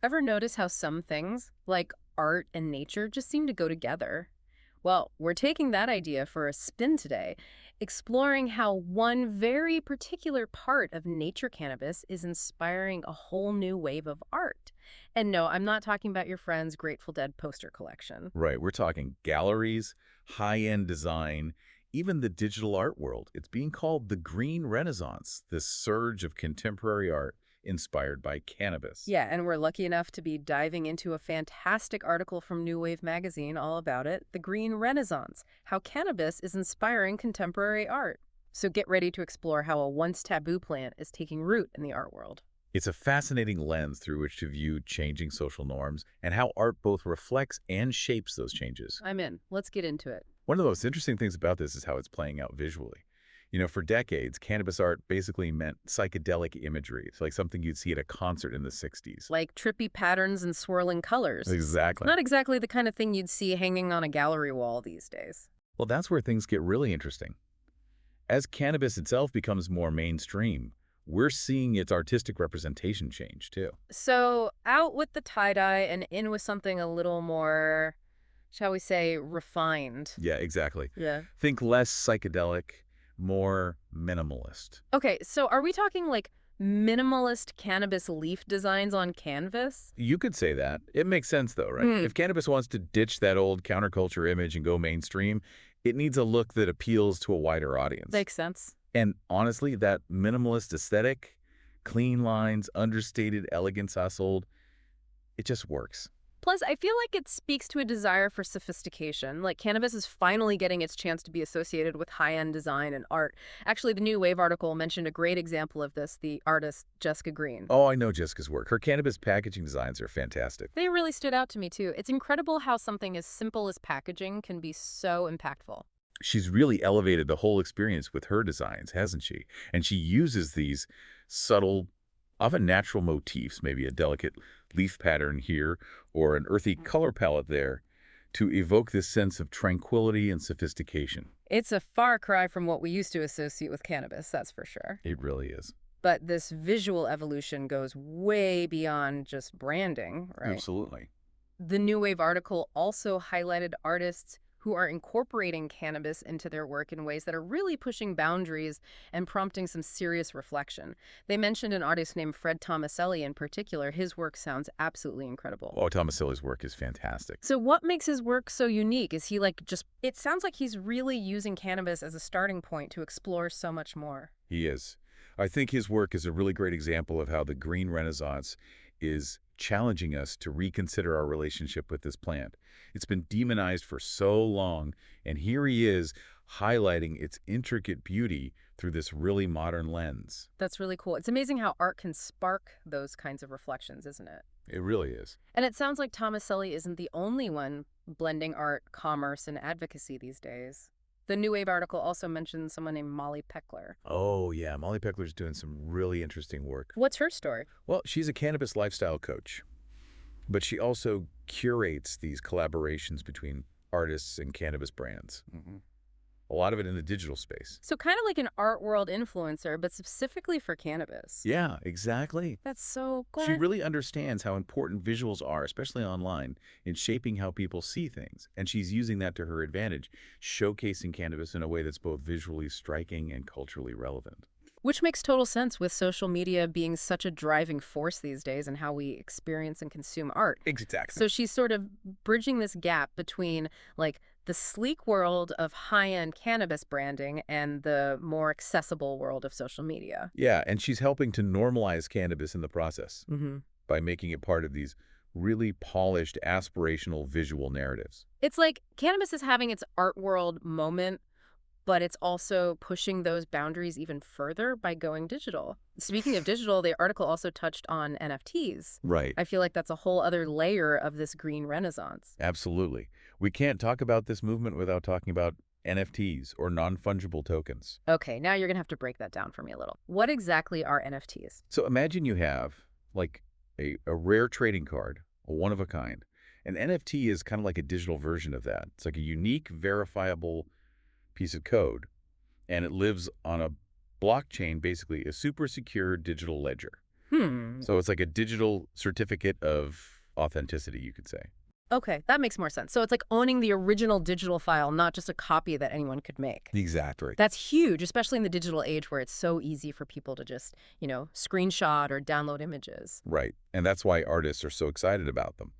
Ever notice how some things, like art and nature, just seem to go together? Well, we're taking that idea for a spin today, exploring how one very particular part of nature cannabis is inspiring a whole new wave of art. And no, I'm not talking about your friend's Grateful Dead poster collection. Right, we're talking galleries, high-end design, even the digital art world. It's being called the Green Renaissance, this surge of contemporary art inspired by cannabis. Yeah, and we're lucky enough to be diving into a fantastic article from New Wave magazine all about it, The Green Renaissance, how cannabis is inspiring contemporary art. So get ready to explore how a once taboo plant is taking root in the art world. It's a fascinating lens through which to view changing social norms and how art both reflects and shapes those changes. I'm in. Let's get into it. One of the most interesting things about this is how it's playing out visually. For decades, cannabis art basically meant psychedelic imagery. It's like something you'd see at a concert in the 60s. Like trippy patterns and swirling colors. Exactly. Not exactly the kind of thing you'd see hanging on a gallery wall these days. Well, that's where things get really interesting. As cannabis itself becomes more mainstream, we're seeing its artistic representation change, too. So out with the tie-dye and in with something a little more, shall we say, refined. Yeah, exactly. Yeah. Think less psychedelic, more minimalist. Okay, so are we talking like minimalist cannabis leaf designs on canvas? You could say that. It makes sense, though, right? Hmm, If cannabis wants to ditch that old counterculture image and go mainstream, it needs a look that appeals to a wider audience. makes sense. And honestly, that minimalist aesthetic, clean lines, understated elegance hustled, it just works. Plus, I feel like it speaks to a desire for sophistication. Like cannabis is finally getting its chance to be associated with high-end design and art. Actually, the New Wave article mentioned a great example of this, the artist Jessica Green. Oh, I know Jessica's work. Her cannabis packaging designs are fantastic. They really stood out to me too. It's incredible how something as simple as packaging can be so impactful. She's really elevated the whole experience with her designs, hasn't she? And she uses these subtle, often natural motifs, maybe a delicate leaf pattern here or an earthy color palette there, to evoke this sense of tranquility and sophistication. It's a far cry from what we used to associate with cannabis, that's for sure. It really is. But this visual evolution goes way beyond just branding, right? Absolutely. The New Wave article also highlighted artists who are incorporating cannabis into their work in ways that are really pushing boundaries and prompting some serious reflection. They mentioned an artist named Fred Tomaselli in particular. His work sounds absolutely incredible. Oh, Tomaselli's work is fantastic. So what makes his work so unique? Is he like just, it sounds like he's really using cannabis as a starting point to explore so much more. He is. I think his work is a really great example of how the Green Renaissance is challenging us to reconsider our relationship with this plant. It's been demonized for so long, and here he is highlighting its intricate beauty through this really modern lens. That's really cool. It's amazing how art can spark those kinds of reflections, isn't it? It really is. And it sounds like Tomaselli isn't the only one blending art, commerce, and advocacy these days. The New Wave article also mentions someone named Molly Peckler. Oh, yeah, Molly Peckler's doing some really interesting work. What's her story? Well, she's a cannabis lifestyle coach, but she also curates these collaborations between artists and cannabis brands. A lot of it in the digital space. So kind of like an art world influencer, but specifically for cannabis. Yeah, exactly. That's so She good. really understands how important visuals are, especially online, in shaping how people see things. And she's using that to her advantage, showcasing cannabis in a way that's both visually striking and culturally relevant. Which makes total sense with social media being such a driving force these days and how we experience and consume art. Exactly. So she's sort of bridging this gap between like the sleek world of high-end cannabis branding and the more accessible world of social media. Yeah, and she's helping to normalize cannabis in the process Mm-hmm. by making it part of these really polished, aspirational visual narratives. It's like cannabis is having its art world moment, but it's also pushing those boundaries even further by going digital. Speaking of digital, the article also touched on NFTs. Right. I feel like that's a whole other layer of this green renaissance. Absolutely. We can't talk about this movement without talking about NFTs, or non-fungible tokens. Okay, now you're going to have to break that down for me a little. What exactly are NFTs? So imagine you have like a rare trading card, a one of a kind. An NFT is kind of like a digital version of that. It's like a unique, verifiable piece of code, and it lives on a blockchain, basically a super secure digital ledger. Hmm. So it's like a digital certificate of authenticity, you could say. Okay, that makes more sense. So it's like owning the original digital file, not just a copy that anyone could make. Exactly. That's huge, especially in the digital age where it's so easy for people to just, screenshot or download images. Right. And that's why artists are so excited about them.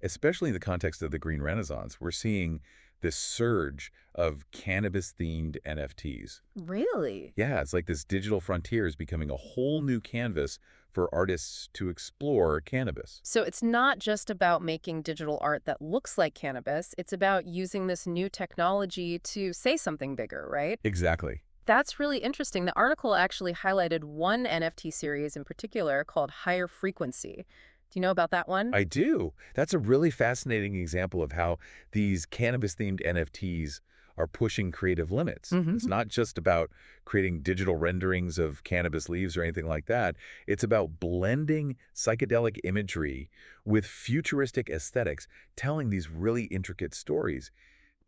Especially in the context of the Green Renaissance, we're seeing this surge of cannabis-themed NFTs. Really? Yeah, it's like this digital frontier is becoming a whole new canvas for artists to explore cannabis. So it's not just about making digital art that looks like cannabis, it's about using this new technology to say something bigger, right? Exactly. That's really interesting. The article actually highlighted one NFT series in particular called Higher Frequency. Do you know about that one? I do. That's a really fascinating example of how these cannabis-themed NFTs are pushing creative limits. It's Hmm. not just about creating digital renderings of cannabis leaves or anything like that. It's about blending psychedelic imagery with futuristic aesthetics, telling these really intricate stories.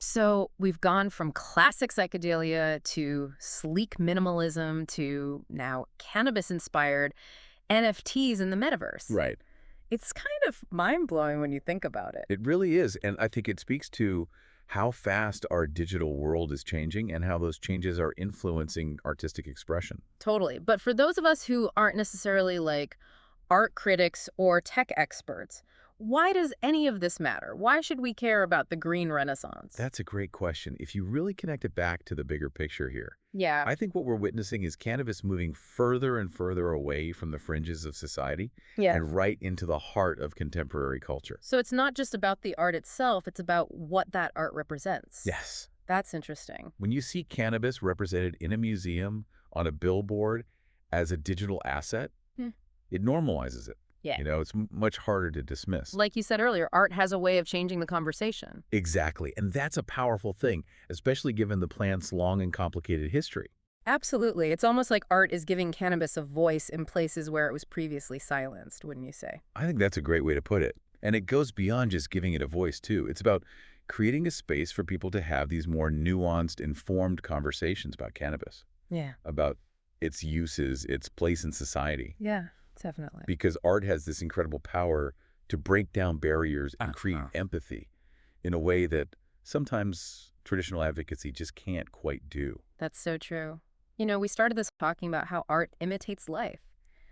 So we've gone from classic psychedelia to sleek minimalism to now cannabis-inspired NFTs in the metaverse. Right. It's kind of mind-blowing when you think about it. It really is, and I think it speaks to how fast our digital world is changing and how those changes are influencing artistic expression. Totally. But for those of us who aren't necessarily like art critics or tech experts, why does any of this matter? Why should we care about the Green Renaissance? That's a great question. If you really connect it back to the bigger picture here, Yeah. I think what we're witnessing is cannabis moving further and further away from the fringes of society Yes. and right into the heart of contemporary culture. So it's not just about the art itself, it's about what that art represents. Yes. That's interesting. When you see cannabis represented in a museum, on a billboard, as a digital asset, Hmm. it normalizes it. Yeah. It's much harder to dismiss. Like you said earlier, art has a way of changing the conversation. Exactly. And that's a powerful thing, especially given the plant's long and complicated history. Absolutely. It's almost like art is giving cannabis a voice in places where it was previously silenced, wouldn't you say? I think that's a great way to put it. And it goes beyond just giving it a voice, too. It's about creating a space for people to have these more nuanced, informed conversations about cannabis, Yeah. about its uses, its place in society. Yeah, definitely. Because art has this incredible power to break down barriers and create empathy in a way that sometimes traditional advocacy just can't quite do. That's so true. We started this talking about how art imitates life.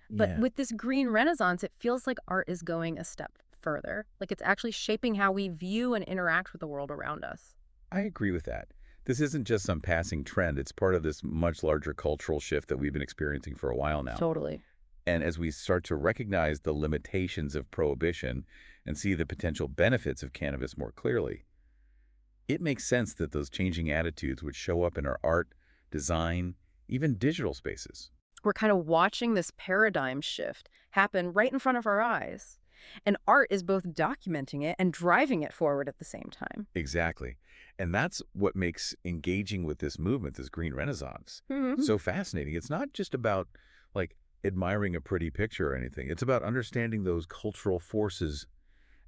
But Yeah. with this green renaissance, it feels like art is going a step further. Like it's actually shaping how we view and interact with the world around us. I agree with that. This isn't just some passing trend. It's part of this much larger cultural shift that we've been experiencing for a while now. Totally. And as we start to recognize the limitations of prohibition and see the potential benefits of cannabis more clearly, it makes sense that those changing attitudes would show up in our art, design, even digital spaces. We're kind of watching this paradigm shift happen right in front of our eyes. And art is both documenting it and driving it forward at the same time. Exactly. And that's what makes engaging with this movement, this green renaissance, Hmm. so fascinating. It's not just about like admiring a pretty picture or anything. It's about understanding those cultural forces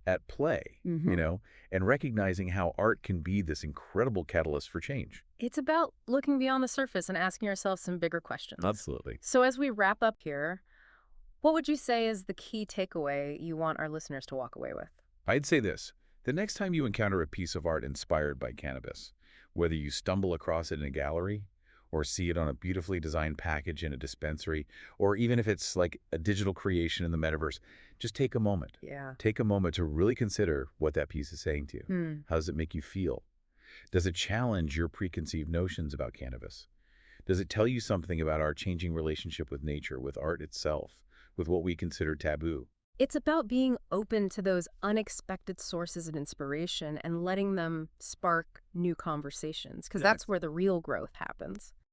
at play, Hmm. and recognizing how art can be this incredible catalyst for change. It's about looking beyond the surface and asking ourselves some bigger questions. Absolutely. So as we wrap up here, what would you say is the key takeaway you want our listeners to walk away with? I'd say this. The next time you encounter a piece of art inspired by cannabis, whether you stumble across it in a gallery or see it on a beautifully designed package in a dispensary, or even if it's like a digital creation in the metaverse, just take a moment. Yeah. Take a moment to really consider what that piece is saying to you. Hmm. How does it make you feel? Does it challenge your preconceived notions about cannabis? Does it tell you something about our changing relationship with nature, with art itself, with what we consider taboo? It's about being open to those unexpected sources of inspiration and letting them spark new conversations, because that's That's where the real growth happens.